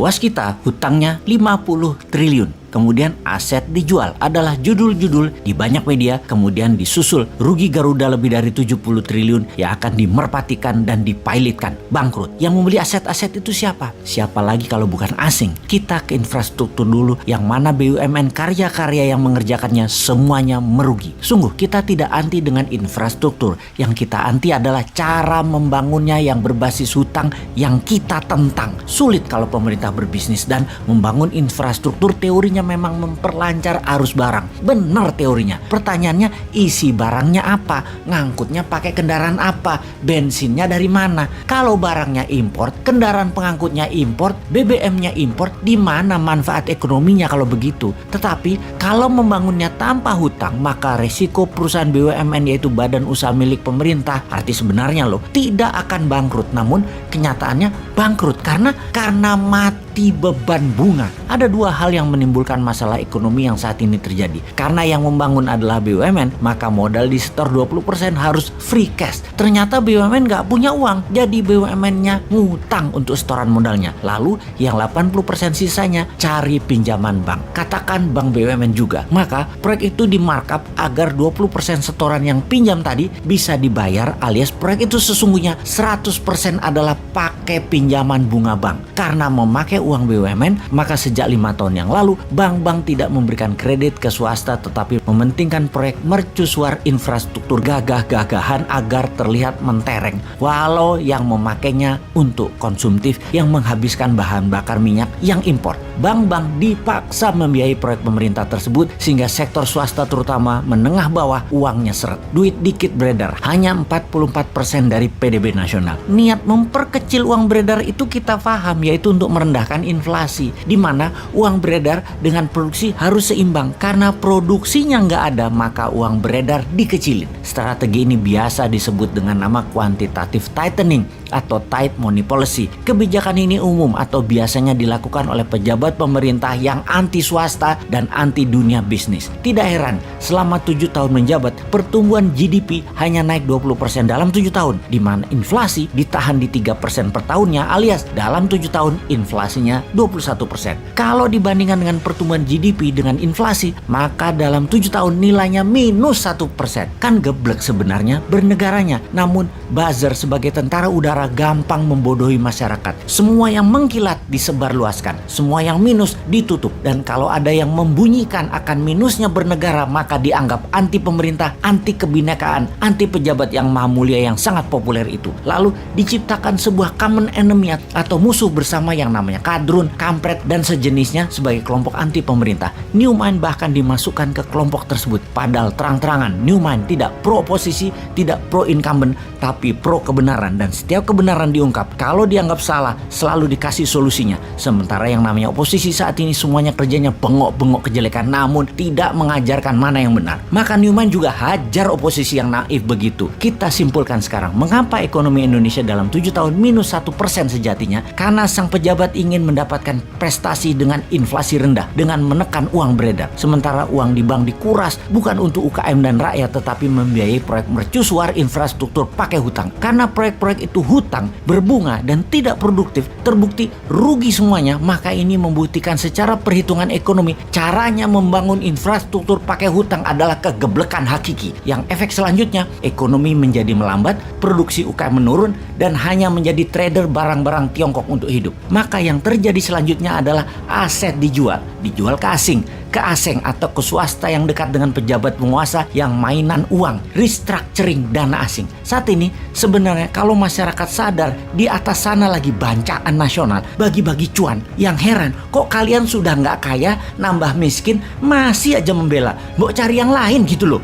Waskita hutangnya 50 triliun. Kemudian aset dijual adalah judul-judul di banyak media, kemudian disusul rugi Garuda lebih dari 70 triliun yang akan dimerpatikan dan dipilotkan, bangkrut. Yang membeli aset-aset itu siapa? Siapa lagi kalau bukan asing? Kita ke infrastruktur dulu, yang mana BUMN karya-karya yang mengerjakannya semuanya merugi. Sungguh kita tidak anti dengan infrastruktur, yang kita anti adalah cara membangunnya yang berbasis hutang yang kita tentang. Sulit kalau pemerintah berbisnis dan membangun infrastruktur, teorinya memang memperlancar arus barang. Benar teorinya. Pertanyaannya, isi barangnya apa? Ngangkutnya pakai kendaraan apa? Bensinnya dari mana? Kalau barangnya import, kendaraan pengangkutnya import, BBM-nya import, di mana manfaat ekonominya kalau begitu? Tetapi kalau membangunnya tanpa hutang, maka resiko perusahaan BUMN yaitu badan usaha milik pemerintah, arti sebenarnya tidak akan bangkrut. Namun kenyataannya bangkrut karena mati beban bunga. Ada dua hal yang menimbulkan masalah ekonomi yang saat ini terjadi. Karena yang membangun adalah BUMN, maka modal di setor 20% harus free cash. Ternyata BUMN nggak punya uang, jadi BUMN-nya ngutang untuk setoran modalnya. Lalu yang 80% sisanya cari pinjaman bank. Katakan bank BUMN juga. Maka proyek itu di markup agar 20% setoran yang pinjam tadi bisa dibayar, alias proyek itu sesungguhnya 100% adalah pakai pinjaman bunga bank. Karena memakai uang BUMN, maka sejak 5 tahun yang lalu bank-bank tidak memberikan kredit ke swasta, tetapi mementingkan proyek mercusuar infrastruktur gagah-gagahan agar terlihat mentereng, walau yang memakainya untuk konsumtif yang menghabiskan bahan bakar minyak yang impor. Bank-bank dipaksa membiayai proyek pemerintah tersebut sehingga sektor swasta terutama menengah bawah uangnya seret. Duit dikit beredar, hanya 44% dari PDB nasional. Niat memperkecil uang beredar itu kita paham, yaitu untuk merendahkan inflasi, di mana uang beredar dengan produksi harus seimbang. Karena produksinya nggak ada, maka uang beredar dikecilin. Strategi ini biasa disebut dengan nama quantitative tightening atau tight money policy. Kebijakan ini umum atau biasanya dilakukan oleh pejabat pemerintah yang anti swasta dan anti dunia bisnis. Tidak heran, selama 7 tahun menjabat, pertumbuhan GDP hanya naik 20% dalam 7 tahun, di mana inflasi ditahan di 3% per tahunnya, alias dalam 7 tahun inflasinya 21%. Kalau dibandingkan dengan pertumbuhan GDP dengan inflasi, maka dalam 7 tahun nilainya minus 1%. Kan geblek sebenarnya bernegaranya. Namun buzzer sebagai tentara udara gampang membodohi masyarakat. Semua yang mengkilat disebarluaskan, semua yang minus ditutup. Dan kalau ada yang membunyikan akan minusnya bernegara, maka dianggap anti pemerintah, anti kebinekaan, anti pejabat yang maha mulia yang sangat populer itu. Lalu diciptakan sebuah common enemy atau musuh bersama yang namanya kadrun, kampret, dan sejenisnya sebagai kelompok anti pemerintah. New Mind bahkan dimasukkan ke kelompok tersebut. Padahal terang-terangan New Mind tidak pro oposisi, tidak pro incumbent, tapi pro kebenaran. Dan setiap kebenaran diungkap, kalau dianggap salah selalu dikasih solusinya. Sementara yang namanya oposisi saat ini semuanya kerjanya bengok-bengok kejelekan, namun tidak mengajarkan mana yang benar. Maka New Mind juga hajar oposisi yang naif begitu. Kita simpulkan sekarang, mengapa ekonomi Indonesia dalam 7 tahun minus 1% sejatinya? Karena sang pejabat ingin mendapatkan prestasi dengan inflasi rendah, dengan menekan uang beredar. Sementara uang di bank dikuras bukan untuk UKM dan rakyat, tetapi membiayai proyek mercusuar infrastruktur pakai hutang. Karena proyek-proyek itu hutang, berbunga, dan tidak produktif, terbukti rugi semuanya. Maka ini membuktikan secara perhitungan ekonomi, caranya membangun infrastruktur pakai hutang adalah kegeblekan hakiki. Yang efek selanjutnya, ekonomi menjadi melambat, produksi UKM menurun, dan hanya menjadi trader barang-barang Tiongkok untuk hidup. Maka yang terjadi selanjutnya adalah aset dijual ke asing atau ke swasta yang dekat dengan pejabat penguasa yang mainan uang, restructuring dana asing. Saat ini sebenarnya kalau masyarakat sadar di atas sana lagi bancaan nasional, bagi-bagi cuan. Yang heran, kok kalian sudah nggak kaya, nambah miskin, masih aja membela, mau cari yang lain gitu loh.